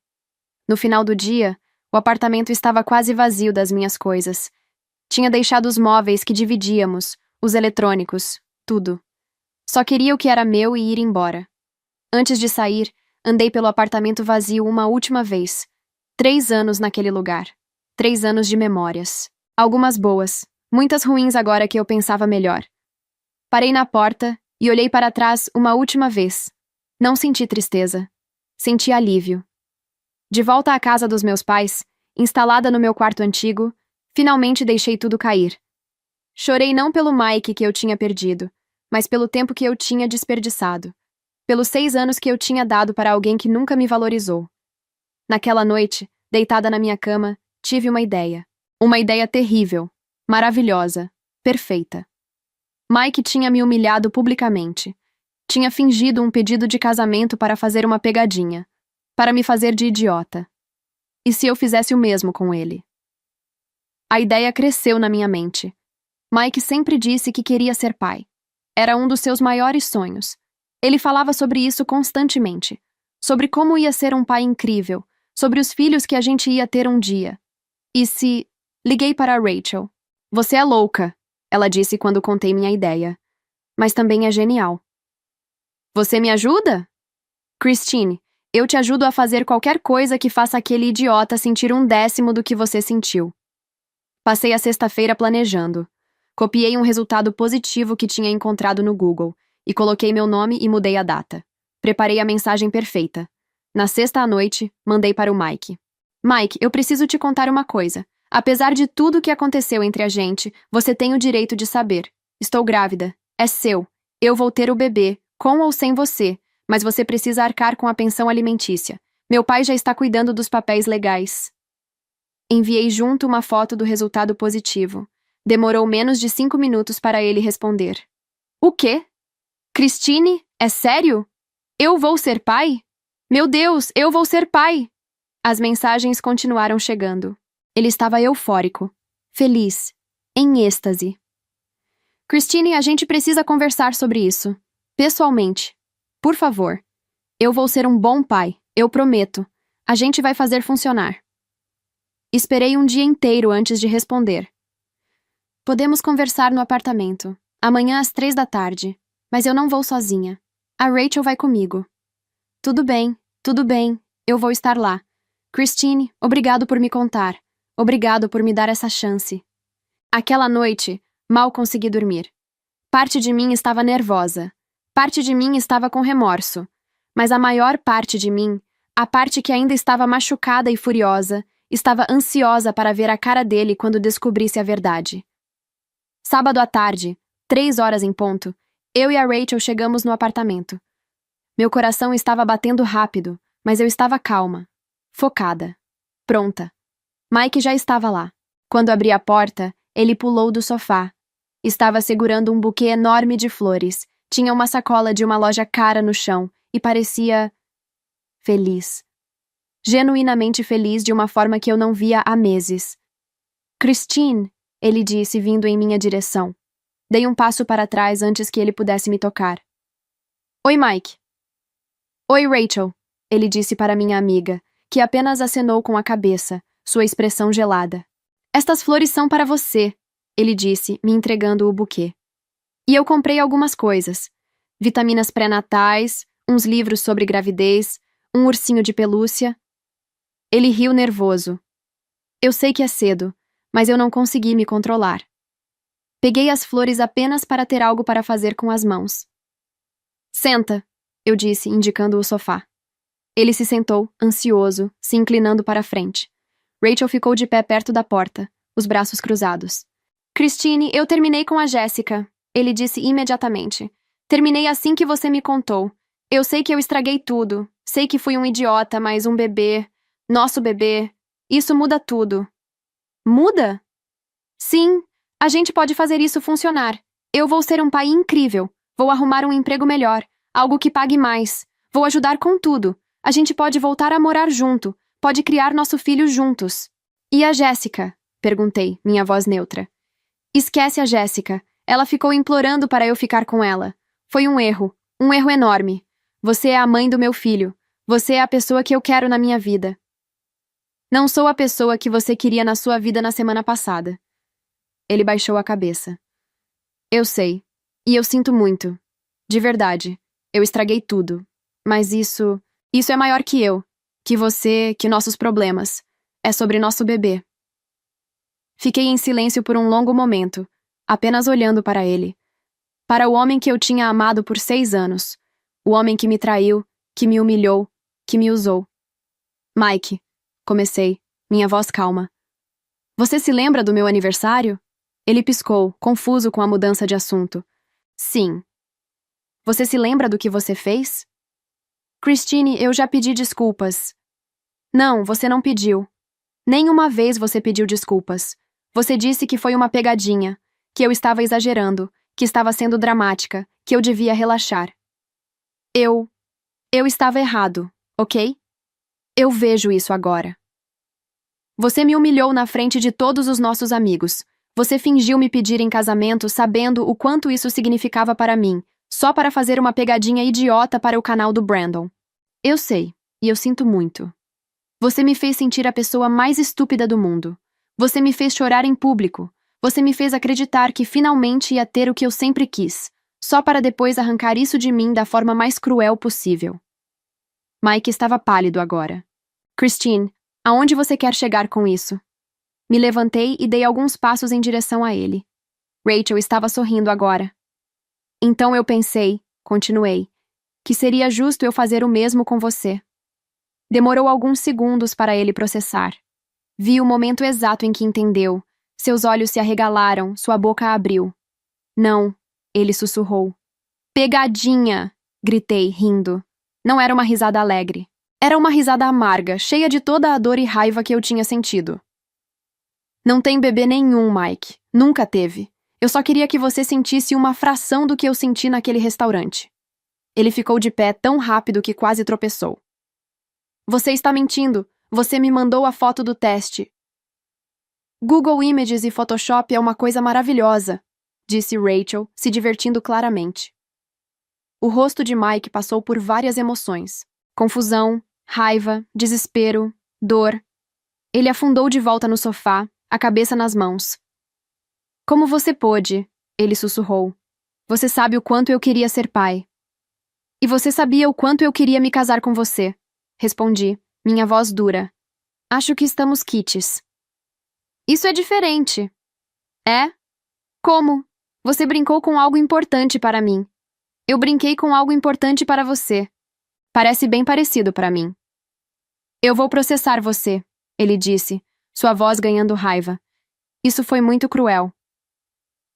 No final do dia, o apartamento estava quase vazio das minhas coisas. Tinha deixado os móveis que dividíamos, os eletrônicos, tudo. Só queria o que era meu e ir embora. Antes de sair, andei pelo apartamento vazio uma última vez. 3 anos naquele lugar. 3 anos de memórias. Algumas boas, muitas ruins agora que eu pensava melhor. Parei na porta e olhei para trás uma última vez. Não senti tristeza. Senti alívio. De volta à casa dos meus pais, instalada no meu quarto antigo, finalmente deixei tudo cair. Chorei não pelo Mike que eu tinha perdido, mas pelo tempo que eu tinha desperdiçado. Pelos 6 anos que eu tinha dado para alguém que nunca me valorizou. Naquela noite, deitada na minha cama, tive uma ideia. Uma ideia terrível, maravilhosa, perfeita. Mike tinha me humilhado publicamente. Tinha fingido um pedido de casamento para fazer uma pegadinha, para me fazer de idiota. E se eu fizesse o mesmo com ele? A ideia cresceu na minha mente. Mike sempre disse que queria ser pai. Era um dos seus maiores sonhos. Ele falava sobre isso constantemente. Sobre como ia ser um pai incrível, sobre os filhos que a gente ia ter um dia. E se... Liguei para a Rachel. Você é louca, ela disse quando contei minha ideia. Mas também é genial. Você me ajuda? Christine, eu te ajudo a fazer qualquer coisa que faça aquele idiota sentir 1/10 do que você sentiu. Passei a sexta-feira planejando. Copiei um resultado positivo que tinha encontrado no Google e coloquei meu nome e mudei a data. Preparei a mensagem perfeita. Na sexta à noite, mandei para o Mike. Mike, eu preciso te contar uma coisa. Apesar de tudo o que aconteceu entre a gente, você tem o direito de saber. Estou grávida. É seu. Eu vou ter o bebê, com ou sem você, mas você precisa arcar com a pensão alimentícia. Meu pai já está cuidando dos papéis legais. Enviei junto uma foto do resultado positivo. Demorou menos de 5 minutos para ele responder. O quê? Christine, é sério? Eu vou ser pai? Meu Deus, eu vou ser pai! As mensagens continuaram chegando. Ele estava eufórico, feliz, em êxtase. Christine, a gente precisa conversar sobre isso. Pessoalmente. Por favor. Eu vou ser um bom pai, eu prometo. A gente vai fazer funcionar. Esperei um dia inteiro antes de responder. Podemos conversar no apartamento. Amanhã às 3 da tarde. Mas eu não vou sozinha. A Rachel vai comigo. Tudo bem, eu vou estar lá. Christine, obrigado por me contar. Obrigado por me dar essa chance. Aquela noite, mal consegui dormir. Parte de mim estava nervosa. Parte de mim estava com remorso. Mas a maior parte de mim, a parte que ainda estava machucada e furiosa, estava ansiosa para ver a cara dele quando descobrisse a verdade. Sábado à tarde, 3 horas em ponto, eu e a Rachel chegamos no apartamento. Meu coração estava batendo rápido, mas eu estava calma, focada, pronta. Mike já estava lá. Quando abri a porta, ele pulou do sofá. Estava segurando um buquê enorme de flores, tinha uma sacola de uma loja cara no chão e parecia... feliz. Genuinamente feliz de uma forma que eu não via há meses. Christine, ele disse vindo em minha direção. Dei um passo para trás antes que ele pudesse me tocar. Oi, Mike. Oi, Rachel, ele disse para minha amiga, que apenas acenou com a cabeça, sua expressão gelada. Estas flores são para você, ele disse, me entregando o buquê. E eu comprei algumas coisas. Vitaminas pré-natais, uns livros sobre gravidez, um ursinho de pelúcia. Ele riu nervoso. Eu sei que é cedo, mas eu não consegui me controlar. Peguei as flores apenas para ter algo para fazer com as mãos. Senta, eu disse, indicando o sofá. Ele se sentou, ansioso, se inclinando para a frente. Rachel ficou de pé perto da porta, os braços cruzados. Christine, eu terminei com a Jéssica, ele disse imediatamente. Terminei assim que você me contou. Eu sei que eu estraguei tudo. Sei que fui um idiota, mas um bebê... Nosso bebê... Isso muda tudo. Muda? Sim, a gente pode fazer isso funcionar. Eu vou ser um pai incrível. Vou arrumar um emprego melhor. Algo que pague mais. Vou ajudar com tudo. A gente pode voltar a morar junto. Pode criar nosso filho juntos. E a Jéssica? Perguntei, minha voz neutra. Esquece a Jéssica. Ela ficou implorando para eu ficar com ela. Foi um erro enorme. Você é a mãe do meu filho. Você é a pessoa que eu quero na minha vida. Não sou a pessoa que você queria na sua vida na semana passada. Ele baixou a cabeça. Eu sei. E eu sinto muito. De verdade. Eu estraguei tudo. Mas isso é maior que eu. Que você, que nossos problemas. É sobre nosso bebê. Fiquei em silêncio por um longo momento, apenas olhando para ele. Para o homem que eu tinha amado por 6 anos. O homem que me traiu, que me humilhou, que me usou. Mike, comecei, minha voz calma. Você se lembra do meu aniversário? Ele piscou, confuso com a mudança de assunto. Sim, Você se lembra do que você fez? Christine, eu já pedi desculpas. Não, você não pediu. Nenhuma vez você pediu desculpas. Você disse que foi uma pegadinha, que eu estava exagerando, que estava sendo dramática, que eu devia relaxar. Eu estava errado, ok? Eu vejo isso agora. Você me humilhou na frente de todos os nossos amigos. Você fingiu me pedir em casamento sabendo o quanto isso significava para mim, só para fazer uma pegadinha idiota para o canal do Brandon. Eu sei, e eu sinto muito. Você me fez sentir a pessoa mais estúpida do mundo. Você me fez chorar em público. Você me fez acreditar que finalmente ia ter o que eu sempre quis, só para depois arrancar isso de mim da forma mais cruel possível. Mike estava pálido agora. Christine, aonde você quer chegar com isso? Me levantei e dei alguns passos em direção a ele. Rachel estava sorrindo agora. Então eu pensei, continuei, que seria justo eu fazer o mesmo com você. Demorou alguns segundos para ele processar. Vi o momento exato em que entendeu. Seus olhos se arregalaram, sua boca abriu. Não, ele sussurrou. Pegadinha! Gritei, rindo. Não era uma risada alegre. Era uma risada amarga, cheia de toda a dor e raiva que eu tinha sentido. Não tem bebê nenhum, Mike. Nunca teve. Eu só queria que você sentisse uma fração do que eu senti naquele restaurante. Ele ficou de pé tão rápido que quase tropeçou. Você está mentindo. Você me mandou a foto do teste. Google Images e Photoshop é uma coisa maravilhosa, disse Rachel, se divertindo claramente. O rosto de Mike passou por várias emoções. Confusão, raiva, desespero, dor. Ele afundou de volta no sofá, a cabeça nas mãos. Como você pôde? Ele sussurrou. Você sabe o quanto eu queria ser pai. E você sabia o quanto eu queria me casar com você. Respondi, minha voz dura. Acho que estamos quites. Isso é diferente. É? Como? Você brincou com algo importante para mim. Eu brinquei com algo importante para você. Parece bem parecido para mim. Eu vou processar você, ele disse, sua voz ganhando raiva. Isso foi muito cruel.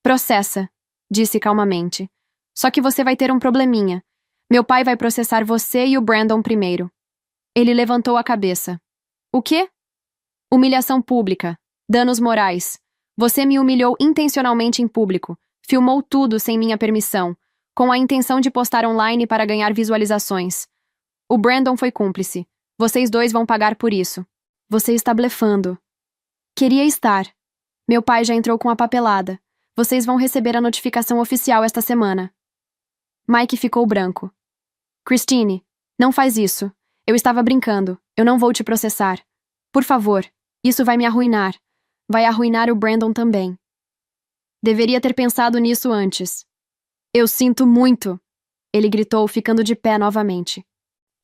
Processa, disse calmamente. Só que você vai ter um probleminha. Meu pai vai processar você e o Brandon primeiro. Ele levantou a cabeça. O quê? Humilhação pública. Danos morais. Você me humilhou intencionalmente em público. Filmou tudo sem minha permissão, com a intenção de postar online para ganhar visualizações. O Brandon foi cúmplice. Vocês dois vão pagar por isso. Você está blefando. Queria estar. Meu pai já entrou com a papelada. Vocês vão receber a notificação oficial esta semana. Mike ficou branco. Christine, não faz isso. Eu estava brincando. Eu não vou te processar. Por favor, isso vai me arruinar. Vai arruinar o Brandon também. Deveria ter pensado nisso antes. Eu sinto muito, ele gritou, ficando de pé novamente.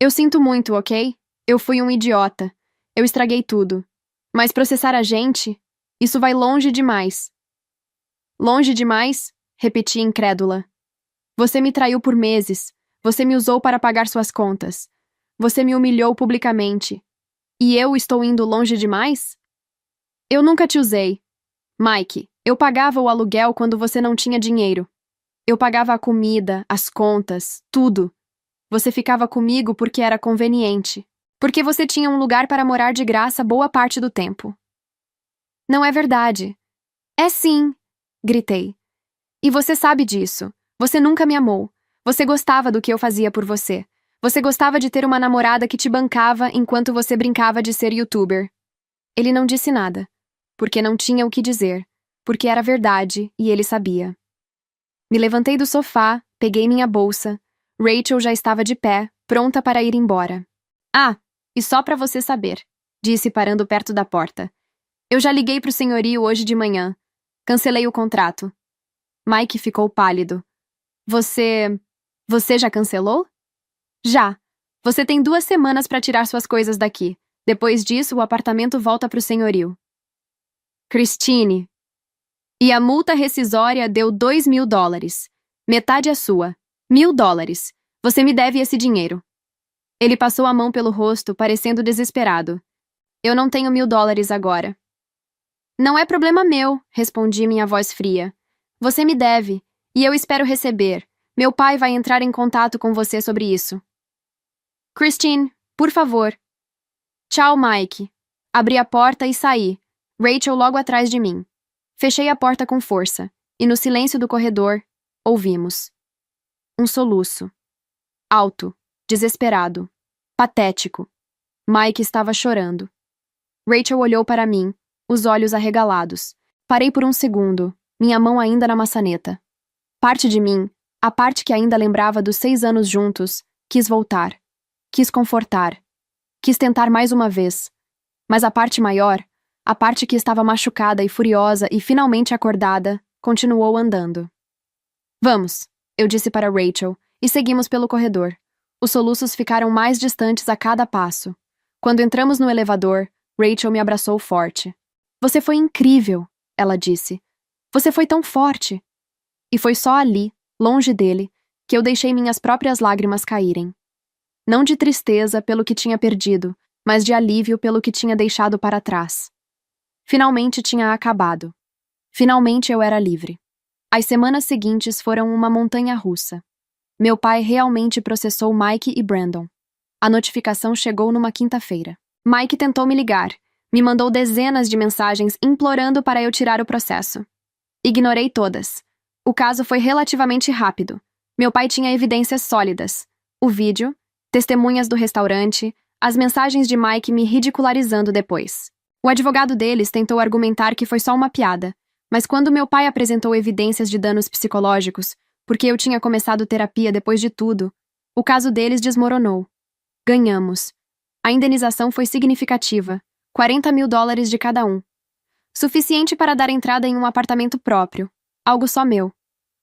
Eu sinto muito, ok? Eu fui um idiota. Eu estraguei tudo. Mas processar a gente? Isso vai longe demais. Longe demais? Repeti incrédula. Você me traiu por meses. Você me usou para pagar suas contas. Você me humilhou publicamente. E eu estou indo longe demais? Eu nunca te usei. Mike, eu pagava o aluguel quando você não tinha dinheiro. Eu pagava a comida, as contas, tudo. Você ficava comigo porque era conveniente. Porque você tinha um lugar para morar de graça boa parte do tempo. Não é verdade. É sim, gritei. E você sabe disso. Você nunca me amou. Você gostava do que eu fazia por você. Você gostava de ter uma namorada que te bancava enquanto você brincava de ser youtuber. Ele não disse nada, porque não tinha o que dizer, porque era verdade e ele sabia. Me levantei do sofá, peguei minha bolsa. Rachel já estava de pé, pronta para ir embora. Ah, e só para você saber, disse parando perto da porta. Eu já liguei pro senhorio hoje de manhã. Cancelei o contrato. Mike ficou pálido. Você já cancelou? Já. Você tem 2 semanas para tirar suas coisas daqui. Depois disso, o apartamento volta pro senhorio. Christine. E a multa rescisória deu $2.000. Metade é sua. $1.000. Você me deve esse dinheiro. Ele passou a mão pelo rosto, parecendo desesperado. Eu não tenho $1.000 agora. Não é problema meu, respondi minha voz fria. Você me deve, e eu espero receber. Meu pai vai entrar em contato com você sobre isso. Christine, por favor. Tchau, Mike. Abri a porta e saí. Rachel logo atrás de mim. Fechei a porta com força, e no silêncio do corredor, ouvimos um soluço. Alto, desesperado, patético. Mike estava chorando. Rachel olhou para mim, os olhos arregalados. Parei por um segundo, minha mão ainda na maçaneta. Parte de mim, a parte que ainda lembrava dos 6 anos juntos, quis voltar. Quis confortar. Quis tentar mais uma vez. Mas a parte maior, a parte que estava machucada e furiosa e finalmente acordada, continuou andando. Vamos, eu disse para Rachel, e seguimos pelo corredor. Os soluços ficaram mais distantes a cada passo. Quando entramos no elevador, Rachel me abraçou forte. Você foi incrível, ela disse. Você foi tão forte. E foi só ali, longe dele, que eu deixei minhas próprias lágrimas caírem. Não de tristeza pelo que tinha perdido, mas de alívio pelo que tinha deixado para trás. Finalmente tinha acabado. Finalmente eu era livre. As semanas seguintes foram uma montanha-russa. Meu pai realmente processou Mike e Brandon. A notificação chegou numa quinta-feira. Mike tentou me ligar. Me mandou dezenas de mensagens implorando para eu tirar o processo. Ignorei todas. O caso foi relativamente rápido. Meu pai tinha evidências sólidas. O vídeo, testemunhas do restaurante, as mensagens de Mike me ridicularizando depois. O advogado deles tentou argumentar que foi só uma piada, mas quando meu pai apresentou evidências de danos psicológicos, porque eu tinha começado terapia depois de tudo, o caso deles desmoronou. Ganhamos. A indenização foi significativa, $40.000 de cada um. Suficiente para dar entrada em um apartamento próprio, algo só meu.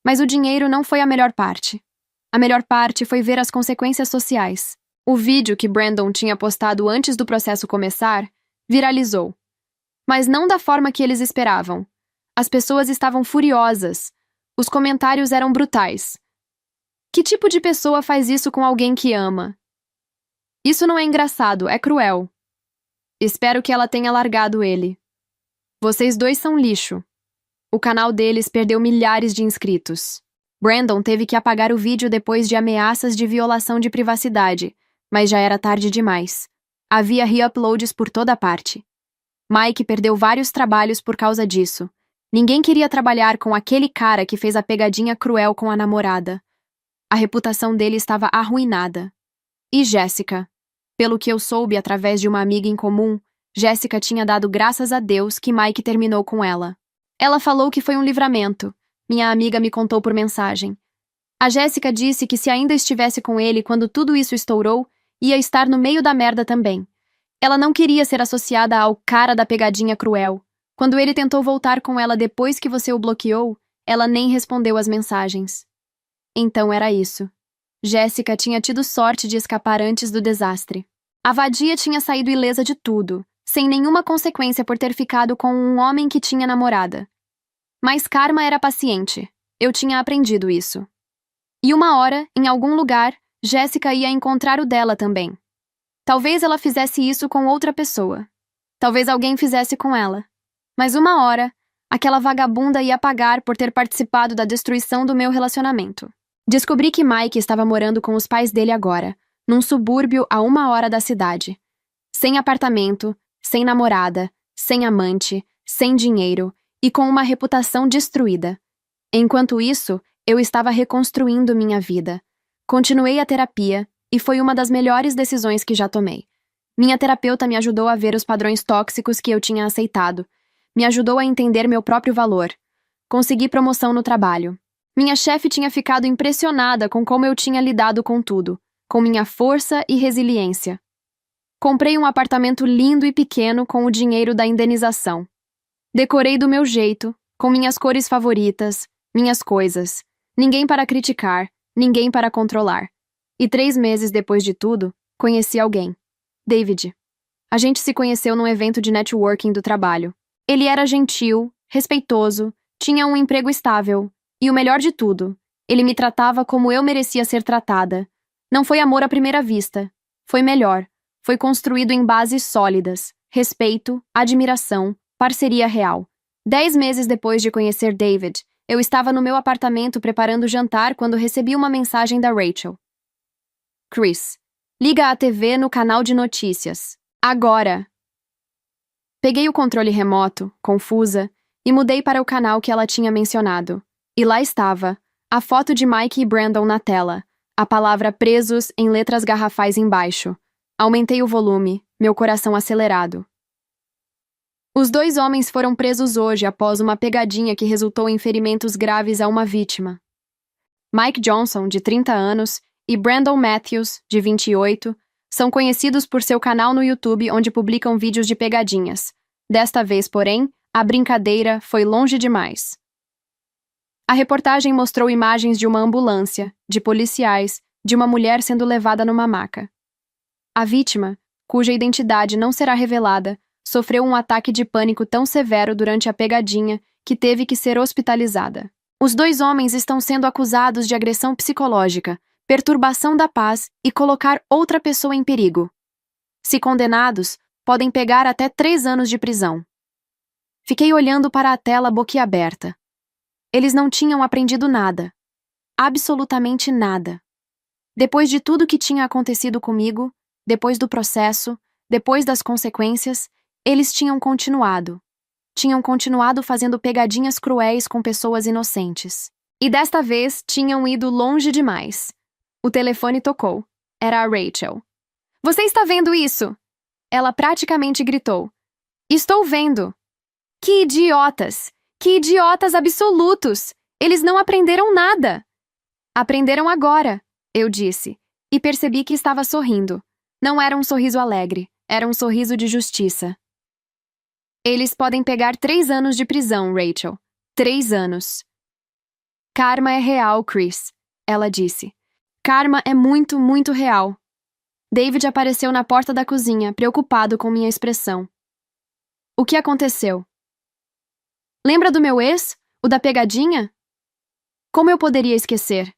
Mas o dinheiro não foi a melhor parte. A melhor parte foi ver as consequências sociais. O vídeo que Brandon tinha postado antes do processo começar viralizou. Mas não da forma que eles esperavam. As pessoas estavam furiosas. Os comentários eram brutais. Que tipo de pessoa faz isso com alguém que ama? Isso não é engraçado, é cruel. Espero que ela tenha largado ele. Vocês dois são lixo. O canal deles perdeu milhares de inscritos. Brandon teve que apagar o vídeo depois de ameaças de violação de privacidade, mas já era tarde demais. Havia re-uploads por toda parte. Mike perdeu vários trabalhos por causa disso. Ninguém queria trabalhar com aquele cara que fez a pegadinha cruel com a namorada. A reputação dele estava arruinada. E Jessica? Pelo que eu soube através de uma amiga em comum, Jessica tinha dado graças a Deus que Mike terminou com ela. Ela falou que foi um livramento. Minha amiga me contou por mensagem. A Jessica disse que se ainda estivesse com ele quando tudo isso estourou, ia estar no meio da merda também. Ela não queria ser associada ao cara da pegadinha cruel. Quando ele tentou voltar com ela depois que você o bloqueou, ela nem respondeu as mensagens. Então era isso. Jessica tinha tido sorte de escapar antes do desastre. A vadia tinha saído ilesa de tudo, sem nenhuma consequência por ter ficado com um homem que tinha namorada. Mas karma era paciente. Eu tinha aprendido isso. E uma hora, em algum lugar, Jessica ia encontrar o dela também. Talvez ela fizesse isso com outra pessoa. Talvez alguém fizesse com ela. Mas uma hora, aquela vagabunda ia pagar por ter participado da destruição do meu relacionamento. Descobri que Mike estava morando com os pais dele agora, num subúrbio a 1 hora da cidade. Sem apartamento, sem namorada, sem amante, sem dinheiro e com uma reputação destruída. Enquanto isso, eu estava reconstruindo minha vida. Continuei a terapia e foi uma das melhores decisões que já tomei. Minha terapeuta me ajudou a ver os padrões tóxicos que eu tinha aceitado. Me ajudou a entender meu próprio valor. Consegui promoção no trabalho. Minha chefe tinha ficado impressionada com como eu tinha lidado com tudo, com minha força e resiliência. Comprei um apartamento lindo e pequeno com o dinheiro da indenização. Decorei do meu jeito, com minhas cores favoritas, minhas coisas. Ninguém para criticar, ninguém para controlar. E 3 meses depois de tudo, conheci alguém. David. A gente se conheceu num evento de networking do trabalho. Ele era gentil, respeitoso, tinha um emprego estável. E o melhor de tudo, ele me tratava como eu merecia ser tratada. Não foi amor à primeira vista. Foi melhor. Foi construído em bases sólidas. Respeito, admiração, parceria real. 10 meses depois de conhecer David, Eu estava no meu apartamento preparando o jantar quando recebi uma mensagem da Rachel. Chris, liga a TV no canal de notícias. Agora! Peguei o controle remoto, confusa, e mudei para o canal que ela tinha mencionado. E lá estava, a foto de Mike e Brandon na tela, a palavra presos em letras garrafais embaixo. Aumentei o volume, meu coração acelerado. Os 2 homens foram presos hoje após uma pegadinha que resultou em ferimentos graves a uma vítima. Mike Johnson, de 30 anos, e Brandon Matthews, de 28, são conhecidos por seu canal no YouTube onde publicam vídeos de pegadinhas. Desta vez, porém, a brincadeira foi longe demais. A reportagem mostrou imagens de uma ambulância, de policiais, de uma mulher sendo levada numa maca. A vítima, cuja identidade não será revelada, sofreu um ataque de pânico tão severo durante a pegadinha que teve que ser hospitalizada. Os 2 homens estão sendo acusados de agressão psicológica, perturbação da paz e colocar outra pessoa em perigo. Se condenados, podem pegar até 3 anos de prisão. Fiquei olhando para a tela boquiaberta. Eles não tinham aprendido nada. Absolutamente nada. Depois de tudo que tinha acontecido comigo, depois do processo, depois das consequências, eles tinham continuado. Tinham continuado fazendo pegadinhas cruéis com pessoas inocentes. E desta vez tinham ido longe demais. O telefone tocou. Era a Rachel. Você está vendo isso? Ela praticamente gritou. Estou vendo. Que idiotas! Que idiotas absolutos! Eles não aprenderam nada! Aprenderam agora, eu disse, e percebi que estava sorrindo. Não era um sorriso alegre, era um sorriso de justiça. Eles podem pegar 3 anos de prisão, Rachel. 3 anos. Karma é real, Chris, ela disse. Karma é muito, muito real. David apareceu na porta da cozinha, preocupado com minha expressão. O que aconteceu? Lembra do meu ex? O da pegadinha? Como eu poderia esquecer?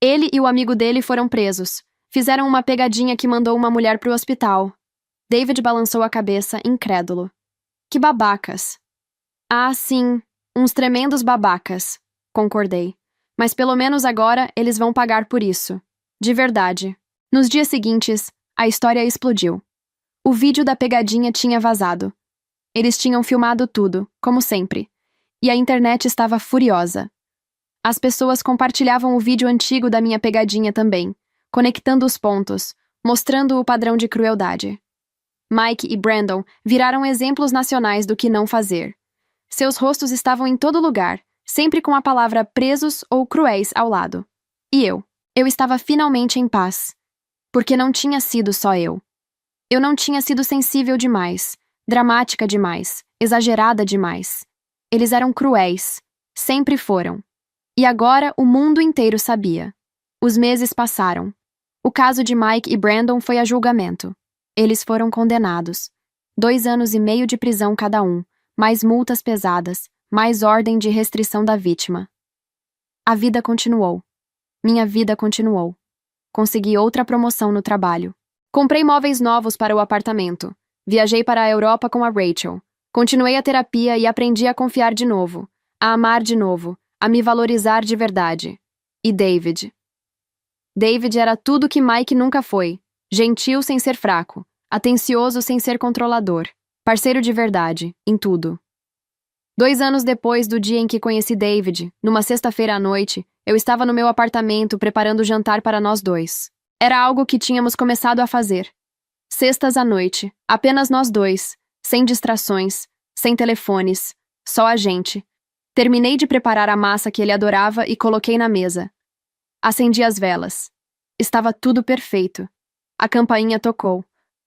Ele e o amigo dele foram presos. Fizeram uma pegadinha que mandou uma mulher pro hospital. David balançou a cabeça, incrédulo. Que babacas. Ah, sim, uns tremendos babacas, concordei. Mas pelo menos agora eles vão pagar por isso. De verdade. Nos dias seguintes, a história explodiu. O vídeo da pegadinha tinha vazado. Eles tinham filmado tudo, como sempre. E a internet estava furiosa. As pessoas compartilhavam o vídeo antigo da minha pegadinha também, conectando os pontos, mostrando o padrão de crueldade. Mike e Brandon viraram exemplos nacionais do que não fazer. Seus rostos estavam em todo lugar, sempre com a palavra presos ou cruéis ao lado. E eu estava finalmente em paz. Porque não tinha sido só eu. Eu não tinha sido sensível demais, dramática demais, exagerada demais. Eles eram cruéis. Sempre foram. E agora o mundo inteiro sabia. Os meses passaram. O caso de Mike e Brandon foi a julgamento. Eles foram condenados. 2 anos e meio de prisão cada um, mais multas pesadas, mais ordem de restrição da vítima. A vida continuou. Minha vida continuou. Consegui outra promoção no trabalho. Comprei móveis novos para o apartamento. Viajei para a Europa com a Rachel. Continuei a terapia e aprendi a confiar de novo, a amar de novo, a me valorizar de verdade. E David. David era tudo que Mike nunca foi. Gentil sem ser fraco, atencioso sem ser controlador, parceiro de verdade, em tudo. 2 anos depois do dia em que conheci David, numa sexta-feira à noite, eu estava no meu apartamento preparando o jantar para nós 2. Era algo que tínhamos começado a fazer. Sextas à noite, apenas nós 2, sem distrações, sem telefones, só a gente. Terminei de preparar a massa que ele adorava e coloquei na mesa. Acendi as velas. Estava tudo perfeito. A campainha tocou.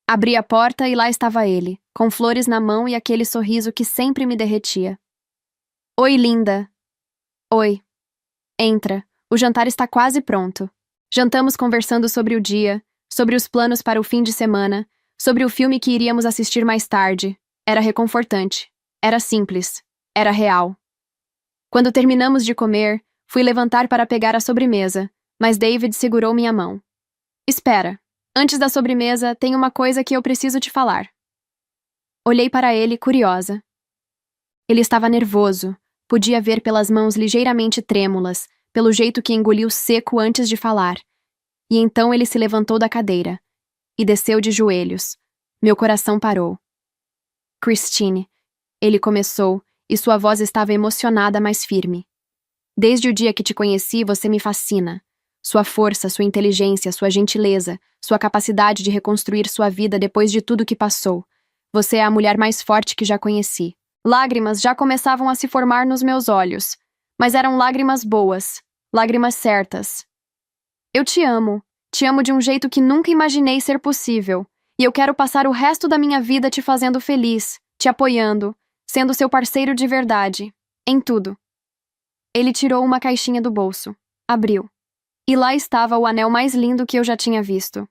Abri a porta e lá estava ele, com flores na mão e aquele sorriso que sempre me derretia. Oi, linda. Oi. Entra. O jantar está quase pronto. Jantamos conversando sobre o dia, sobre os planos para o fim de semana, sobre o filme que iríamos assistir mais tarde. Era reconfortante. Era simples. Era real. Quando terminamos de comer, fui levantar para pegar a sobremesa, mas David segurou minha mão. Espera. Antes da sobremesa, tem uma coisa que eu preciso te falar. Olhei para ele, curiosa. Ele estava nervoso, Podia ver pelas mãos ligeiramente trêmulas, pelo jeito que engoliu seco antes de falar. E então ele se levantou da cadeira e desceu de joelhos. Meu coração parou. Christine, ele começou, e sua voz estava emocionada, mas firme. Desde o dia que te conheci, você me fascina. Sua força, sua inteligência, sua gentileza, sua capacidade de reconstruir sua vida depois de tudo que passou. Você é a mulher mais forte que já conheci. Lágrimas já começavam a se formar nos meus olhos, mas eram lágrimas boas, lágrimas certas. Eu te amo de um jeito que nunca imaginei ser possível, e eu quero passar o resto da minha vida te fazendo feliz, te apoiando, sendo seu parceiro de verdade, em tudo. Ele tirou uma caixinha do bolso, abriu. E lá estava o anel mais lindo que eu já tinha visto.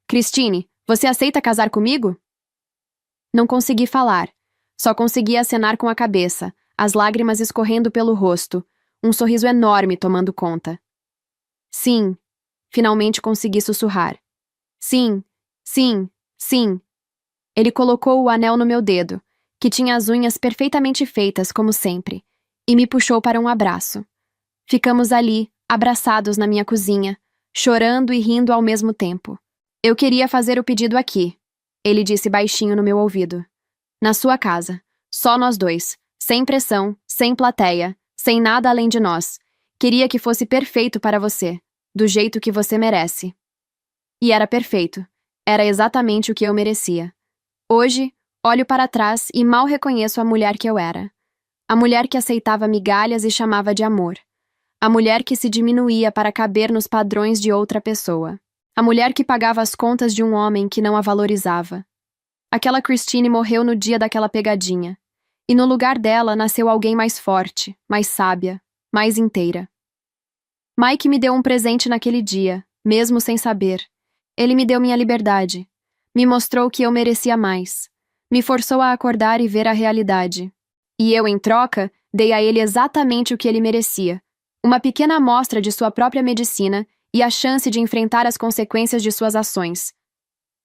Christine, você aceita casar comigo? Não consegui falar. Só consegui acenar com a cabeça, as lágrimas escorrendo pelo rosto, um sorriso enorme tomando conta. Sim, finalmente consegui sussurrar. Sim, sim, sim. Ele colocou o anel no meu dedo, que tinha as unhas perfeitamente feitas, como sempre, e me puxou para um abraço. Ficamos ali, abraçados na minha cozinha, chorando e rindo ao mesmo tempo. Eu queria fazer o pedido aqui, ele disse baixinho no meu ouvido. Na sua casa, só nós dois, sem pressão, sem plateia, sem nada além de nós. Queria que fosse perfeito para você, do jeito que você merece. E era perfeito. Era exatamente o que eu merecia. Hoje, olho para trás e mal reconheço a mulher que eu era. A mulher que aceitava migalhas e chamava de amor. A mulher que se diminuía para caber nos padrões de outra pessoa. A mulher que pagava as contas de um homem que não a valorizava. Aquela Christine morreu no dia daquela pegadinha. E no lugar dela nasceu alguém mais forte, mais sábia, mais inteira. Mike me deu um presente naquele dia, mesmo sem saber. Ele me deu minha liberdade. Me mostrou que eu merecia mais. Me forçou a acordar e ver a realidade. E eu, em troca, dei a ele exatamente o que ele merecia. Uma pequena amostra de sua própria medicina e a chance de enfrentar as consequências de suas ações.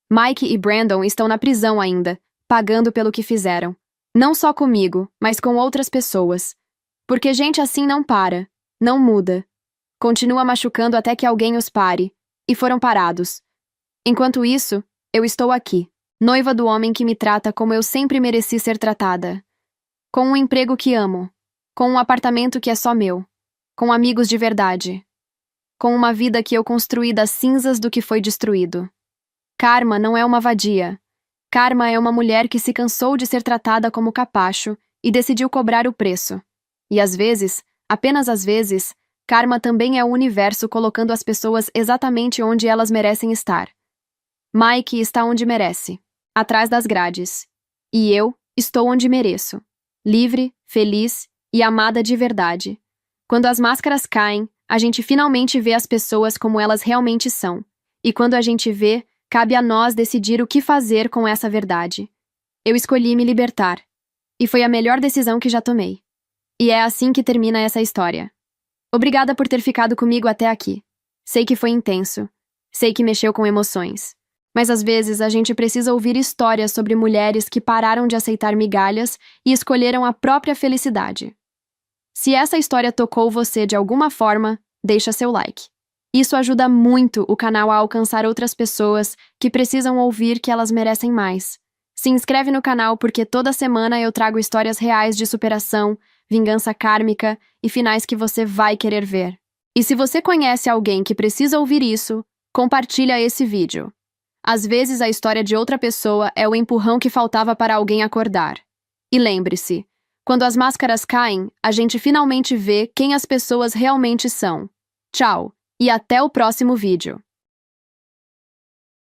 Mike e Brandon estão na prisão ainda, pagando pelo que fizeram. Não só comigo, mas com outras pessoas. Porque gente assim não para, não muda. Continua machucando até que alguém os pare. E foram parados. Enquanto isso, eu estou aqui, noiva do homem que me trata como eu sempre mereci ser tratada. Com um emprego que amo. Com um apartamento que é só meu. Com amigos de verdade. Com uma vida que eu construí das cinzas do que foi destruído. Karma não é uma vadia. Karma é uma mulher que se cansou de ser tratada como capacho e decidiu cobrar o preço. E às vezes, apenas às vezes, Karma também é o universo colocando as pessoas exatamente onde elas merecem estar. Mike está onde merece, atrás das grades. E eu estou onde mereço, livre, feliz e amada de verdade. Quando as máscaras caem, a gente finalmente vê as pessoas como elas realmente são. E quando a gente vê, cabe a nós decidir o que fazer com essa verdade. Eu escolhi me libertar. E foi a melhor decisão que já tomei. E é assim que termina essa história. Obrigada por ter ficado comigo até aqui. Sei que foi intenso. Sei que mexeu com emoções. Mas às vezes a gente precisa ouvir histórias sobre mulheres que pararam de aceitar migalhas e escolheram a própria felicidade. Se essa história tocou você de alguma forma, deixa seu like. Isso ajuda muito o canal a alcançar outras pessoas que precisam ouvir que elas merecem mais. Se inscreve no canal porque toda semana eu trago histórias reais de superação, vingança kármica e finais que você vai querer ver. E se você conhece alguém que precisa ouvir isso, compartilha esse vídeo. Às vezes a história de outra pessoa é o empurrão que faltava para alguém acordar. E lembre-se, quando as máscaras caem, a gente finalmente vê quem as pessoas realmente são. Tchau! E até o próximo vídeo.